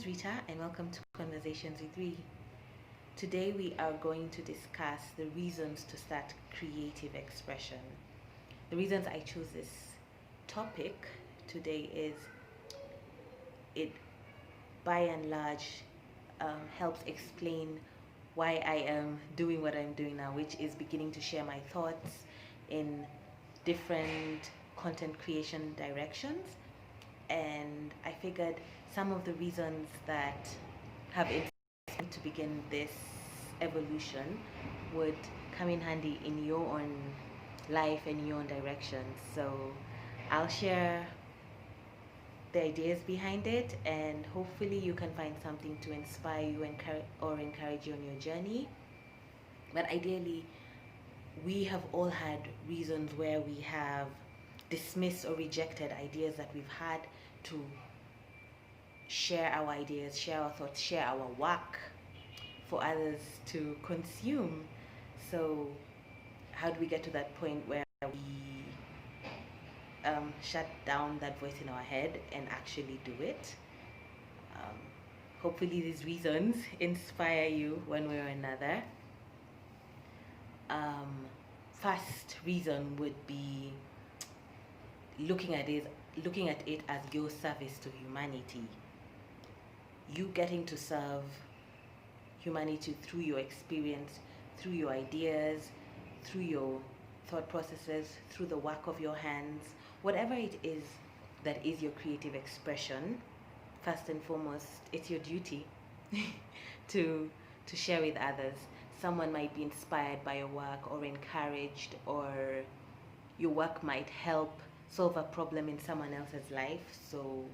is Rita and welcome to Conversations with Ree. Today we are going to discuss the reasons to start creative expression. The reasons I chose this topic today is it by and large helps explain why I am doing what I'm doing now, which is beginning to share my thoughts in different content creation directions. And I figured some of the reasons that have inspired me to begin this evolution would come in handy in your own life and your own directions. So I'll share the ideas behind it, and hopefully you can find something to inspire you or encourage you on your journey. But ideally, we have all had reasons where we have dismissed or rejected ideas that we've had to share our ideas, share our thoughts, share our work for others to consume. So how do we get to that point where we shut down that voice in our head and actually do it? Hopefully these reasons inspire you one way or another. First reason would be looking at it as your service to humanity. You getting to serve humanity through your experience, through your ideas, through your thought processes, through the work of your hands, whatever it is that is your creative expression. First and foremost, it's your duty to share with others. Someone might be inspired by your work or encouraged, or your work might help solve a problem in someone else's life. So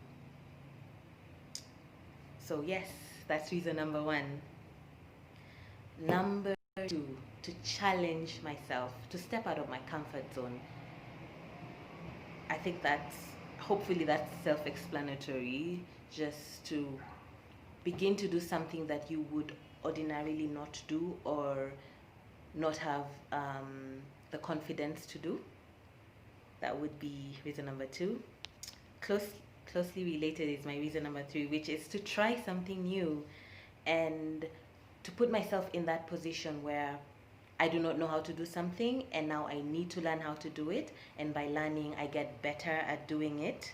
yes, that's reason number one. Number two, to challenge myself, to step out of my comfort zone. I think hopefully that's self-explanatory, just to begin to do something that you would ordinarily not do or not have the confidence to do. That would be reason number two. Closely related is my reason number three, which is to try something new and to put myself in that position where I do not know how to do something and now I need to learn how to do it, and by learning I get better at doing it.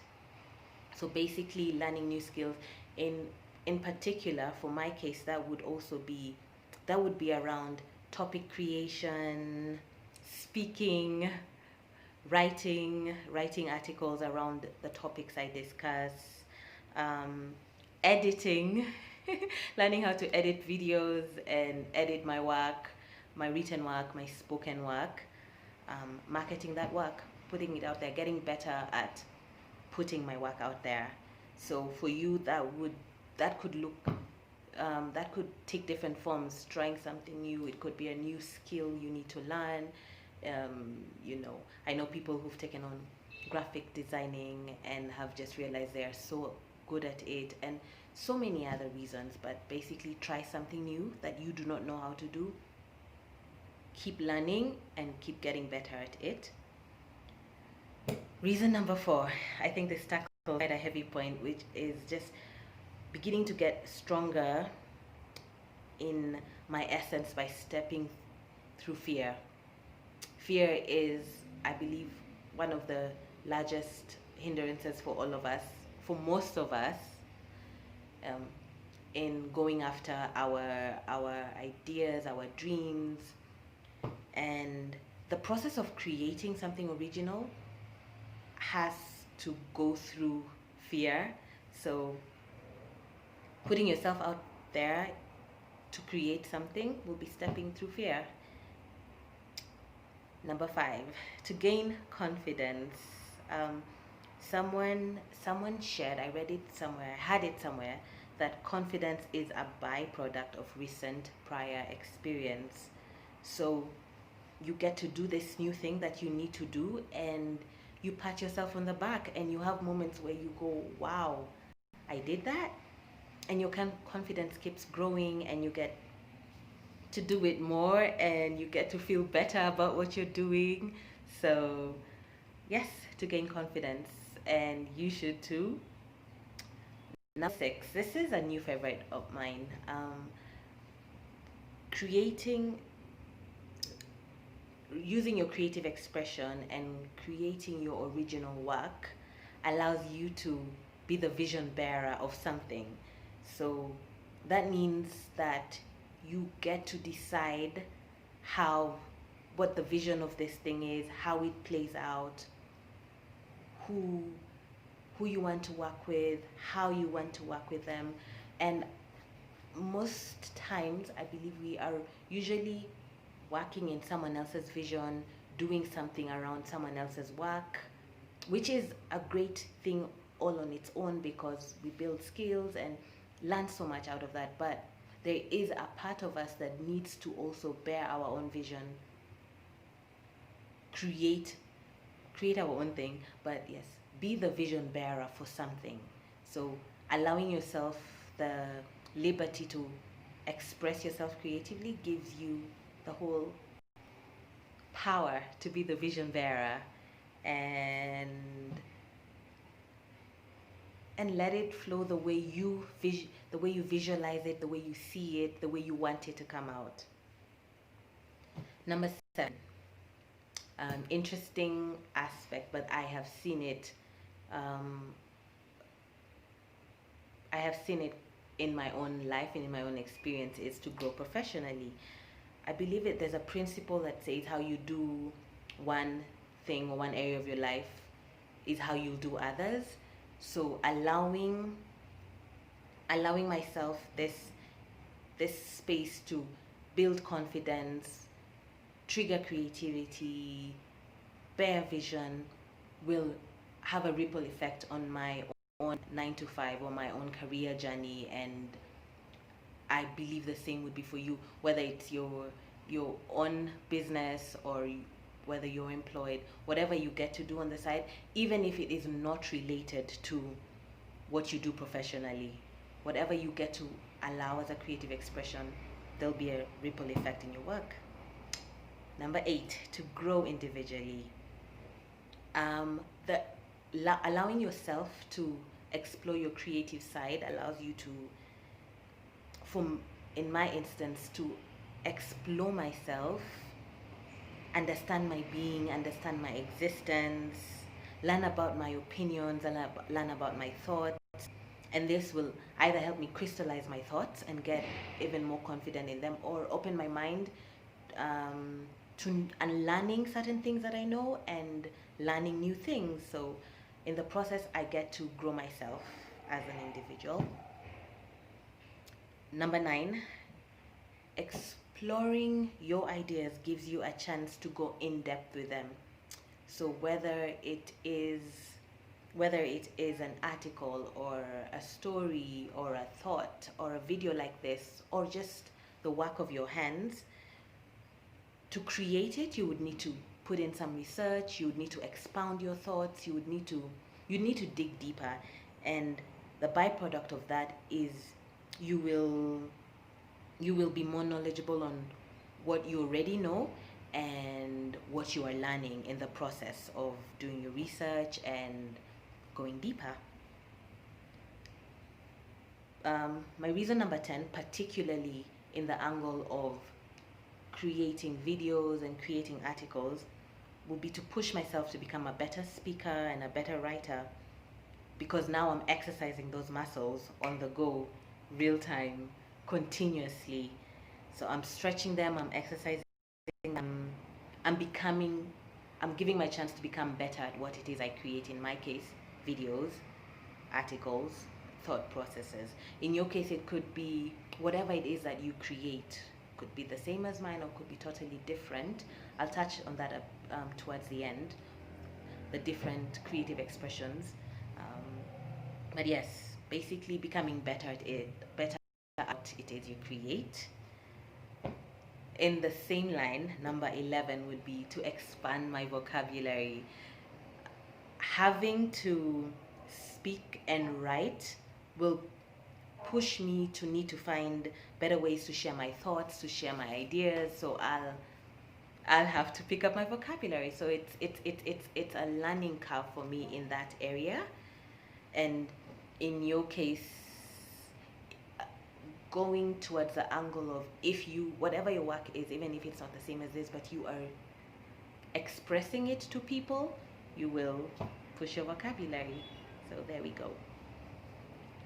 So basically learning new skills. In particular, for my case, that would be around topic creation, speaking, writing articles around the topics I discuss, editing, learning how to edit videos and edit my work, my written work, my spoken work, marketing that work, putting it out there, getting better at putting my work out there. So for you, that could take different forms. Trying something new, it could be a new skill you need to learn. I know people who've taken on graphic designing and have just realized they are so good at it, and so many other reasons. But basically, try something new that you do not know how to do. Keep learning and keep getting better at it. Reason number four, I think this tackles quite a heavy point, which is just beginning to get stronger in my essence by stepping through fear. Fear is, I believe, one of the largest hindrances for all of us, for most of us, in going after our ideas, our dreams. And the process of creating something original has to go through fear. So putting yourself out there to create something will be stepping through fear. Number five, to gain confidence. Someone shared, I read it somewhere, I had it somewhere, that confidence is a byproduct of recent prior experience. So you get to do this new thing that you need to do, and you pat yourself on the back, and you have moments where you go, wow, I did that. And your confidence keeps growing, and you get to do it more, and you get to feel better about what you're doing. So yes, to gain confidence, and you should too. Number 6, this is a new favorite of mine. Creating, using your creative expression and creating your original work allows you to be the vision bearer of something. So that means that you get to decide what the vision of this thing is, how it plays out, who you want to work with, how you want to work with them. And most times I believe we are usually working in someone else's vision, doing something around someone else's work, which is a great thing all on its own because we build skills and learn so much out of that. But there is a part of us that needs to also bear our own vision, create our own thing. But yes, be the vision bearer for something. So allowing yourself the liberty to express yourself creatively gives you the whole power to be the vision bearer and let it flow the way you visualize it, the way you see it, the way you want it to come out. Number 7, interesting aspect, but I have seen it in my own life and in my own experience, is to grow professionally. I believe there's a principle that says how you do one thing or one area of your life is how you do others. So allowing myself this space to build confidence, trigger creativity, bear vision will have a ripple effect on my own 9 to 5 or my own career journey. And I believe the same would be for you, whether it's your own business or whether you're employed, whatever you get to do on the side, even if it is not related to what you do professionally, whatever you get to allow as a creative expression, there'll be a ripple effect in your work. Number 8, to grow individually. Allowing yourself to explore your creative side allows you to, in my instance, to explore myself, understand my being, understand my existence, learn about my opinions, and learn about my thoughts. And this will either help me crystallize my thoughts and get even more confident in them, or open my mind to unlearning certain things that I know and learning new things. So in the process, I get to grow myself as an individual. Number 9, exploring your ideas gives you a chance to go in depth with them. So whether it is an article or a story or a thought or a video like this, or just the work of your hands, to create it, you would need to put in some research, you would need to expound your thoughts, you need to dig deeper. And the byproduct of that is you will be more knowledgeable on what you already know and what you are learning in the process of doing your research and going deeper. My reason number 10, particularly in the angle of creating videos and creating articles, would be to push myself to become a better speaker and a better writer, because now I'm exercising those muscles on the go, real time, continuously. So I'm stretching them, I'm exercising, I'm giving my chance to become better at what it is I create. In my case, videos, articles, thought processes. In your case, it could be whatever it is that you create. Could be the same as mine or could be totally different. I'll touch on that towards the end, the different creative expressions. But yes, basically becoming better at what it is you create. In the same line, number 11 would be to expand my vocabulary. Having to speak and write will push me to need to find better ways to share my thoughts, to share my ideas. So I'll have to pick up my vocabulary. So it's a learning curve for me in that area. And in your case, going towards the angle of, if you, whatever your work is, even if it's not the same as this, but you are expressing it to people, you will push your vocabulary. So there we go.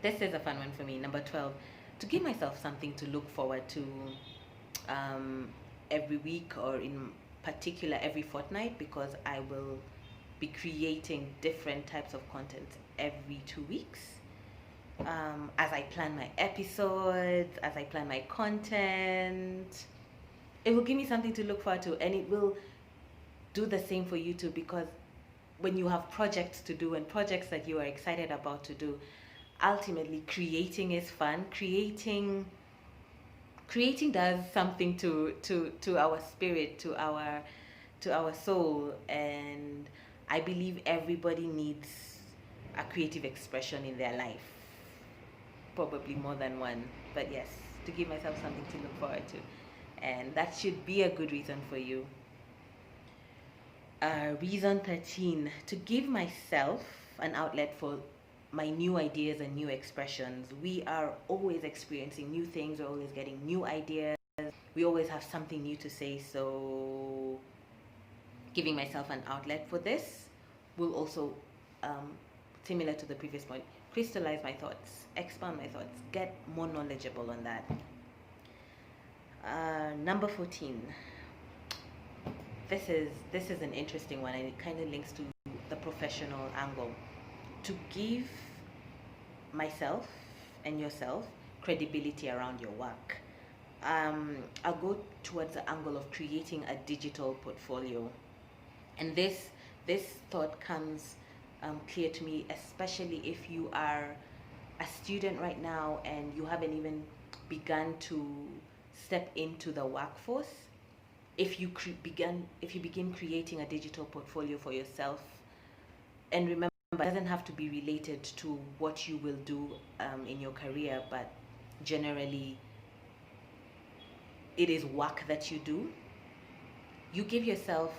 This is a fun one for me. Number 12, to give myself something to look forward to every week, or in particular every fortnight, because I will be creating different types of content every 2 weeks. As I plan my episodes, as I plan my content, it will give me something to look forward to, and it will do the same for you too, because when you have projects to do and projects that you are excited about to do, ultimately creating is fun. Creating does something to our spirit, to our soul, and I believe everybody needs a creative expression in their life, probably more than one, but yes, to give myself something to look forward to, and that should be a good reason for you. Reason 13, to give myself an outlet for my new ideas and new expressions. We are always experiencing new things, we're always getting new ideas, we always have something new to say, so giving myself an outlet for this will also, similar to the previous point, crystallize my thoughts, expand my thoughts, get more knowledgeable on that. Number 14, this is an interesting one, and it kind of links to the professional angle. To give myself and yourself credibility around your work. I'll go towards the angle of creating a digital portfolio, and this thought comes clear to me, especially if you are a student right now and you haven't even begun to step into the workforce. If you begin creating a digital portfolio for yourself, and remember, it doesn't have to be related to what you will do in your career, but generally it is work that you do. You give yourself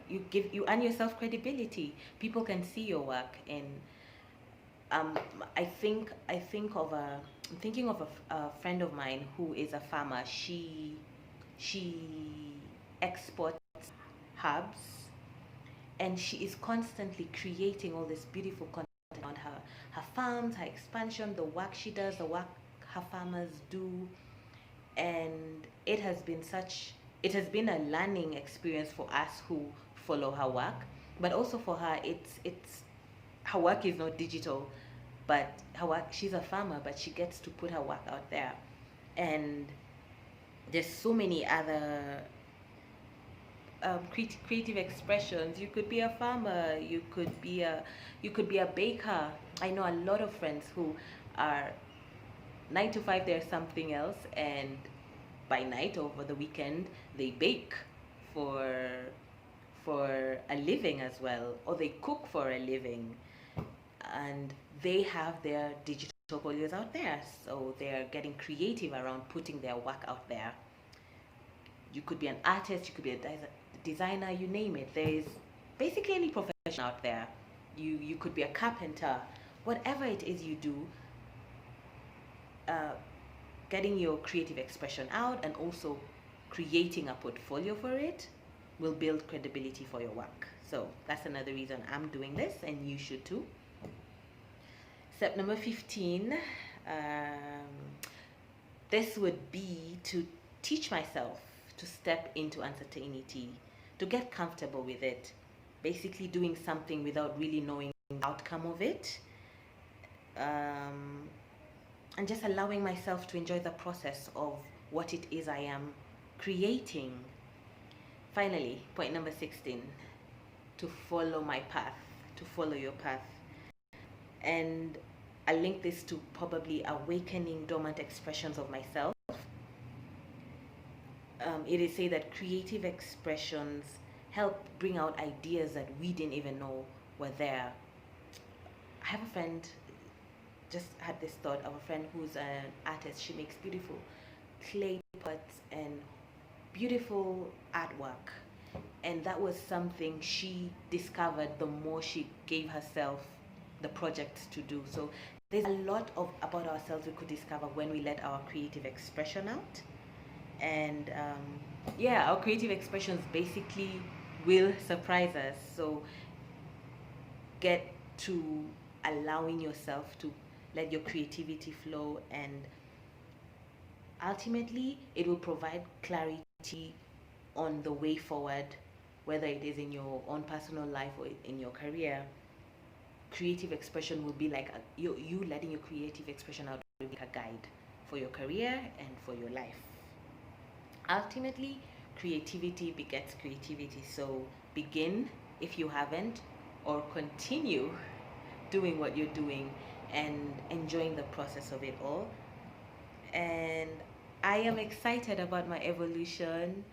you earn yourself credibility. People can see your work, and I'm thinking of a friend of mine who is a farmer. She exports herbs, and she is constantly creating all this beautiful content on her farms, her expansion, the work she does, the work her farmers do, and it has been a learning experience for us who follow her work, but also for her, it's her work is not digital, but her work, she's a farmer, but she gets to put her work out there, and there's so many other creative expressions. You could be a farmer, you could be a baker. I know a lot of friends who are 9 to 5, they're something else, and by night, over the weekend, they bake for a living as well, or they cook for a living, and they have their digital portfolios out there, so they're getting creative around putting their work out there. You could be an artist, you could be a designer, you name it. There's basically any profession out there. You could be a carpenter. Whatever it is you do, getting your creative expression out and also creating a portfolio for it will build credibility for your work. So that's another reason I'm doing this, and you should too. Step number 15, this would be to teach myself to step into uncertainty, to get comfortable with it, basically doing something without really knowing the outcome of it, and just allowing myself to enjoy the process of what it is I am creating. Finally, point number 16, to follow my path, to follow your path. And I link this to probably awakening dormant expressions of myself. It is said that creative expressions help bring out ideas that we didn't even know were there. I have a friend, just had this thought of a friend who's an artist. She makes beautiful clay pots and beautiful artwork, and that was something she discovered the more she gave herself the projects to do. So there's a lot of about ourselves we could discover when we let our creative expression out. And yeah, our creative expressions basically will surprise us. So get to allowing yourself to let your creativity flow, and ultimately it will provide clarity on the way forward, whether it is in your own personal life or in your career. Creative expression will be like you letting your creative expression out will be like a guide for your career and for your life. Ultimately, creativity begets creativity. So begin if you haven't, or continue doing what you're doing and enjoying the process of it all. And I am excited about my evolution,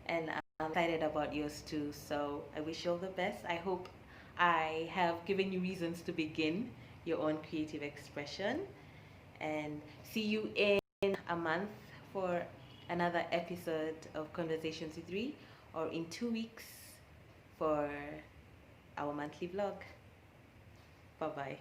and I'm excited about yours too. So I wish you all the best. I hope I have given you reasons to begin your own creative expression, and see you in a month for another episode of Conversations with Ree, or in 2 weeks for our monthly vlog. Bye bye.